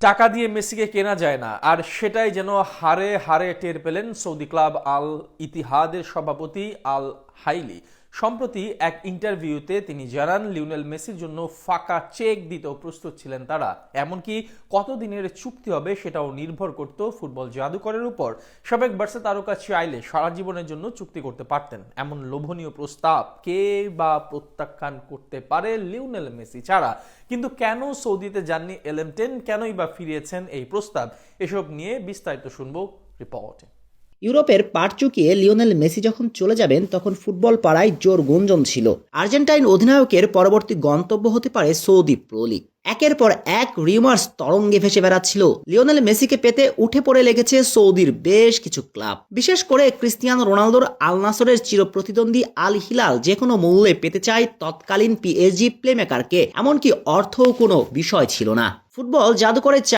টাকা দিয়ে মেসিকে কেনা যায় না, আর সেটাই যেন হারে হারে টের পেলেন সৌদি ক্লাব আল ইতিহাদের সভাপতি আল হাইলি। সম্প্রতি এক ইন্টারভিউতে তিনি জানান, লিওনেল মেসির জন্য ফাঁকা চেক দিতেও প্রস্তুত ছিলেন তারা। এমনকি কতদিনের চুক্তি হবে সেটাও নির্ভর করত ফুটবল জাদুকরের উপর। সাবেক বার্সা তারকা চাইলে সারা জীবনের জন্য চুক্তি করতে পারতেন। এমন লোভনীয় প্রস্তাব কে বা প্রত্যাখ্যান করতে পারে লিওনেল মেসি ছাড়া? কিন্তু কেন সৌদিতে যাননি এলেমটেন, কেনই বা ফিরিয়েছেন এই প্রস্তাব? এসব নিয়ে বিস্তারিত শুনবো রিপোর্টে। ইউরোপের পাট চুকিয়ে লিওনেল মেসি যখন চলে যাবেন তখন ফুটবল পাড়ায় জোর গুঞ্জন ছিল আর্জেন্টাইন অধিনায়কের পরবর্তী গন্তব্য হতে পারে সৌদি প্রো লিগ। একের পর এক রিউমার্স তরঙ্গে ভেসে বেড়াচ্ছিল। লিওনেল মেসিকে পেতে উঠে পড়ে লেগেছে সৌদির বেশ কিছু ক্লাব, বিশেষ করে ক্রিস্টিয়ানো রোনালদোর আল নাসরের চিরপ্রতিদ্বন্দ্বী আল হিলাল যে কোনো মূল্যে পেতে চায় তৎকালীন পিএসজি প্লেমেকারকে। এমনকি অর্থও কোনো বিষয় ছিল না। ফুটবল জাদুকরের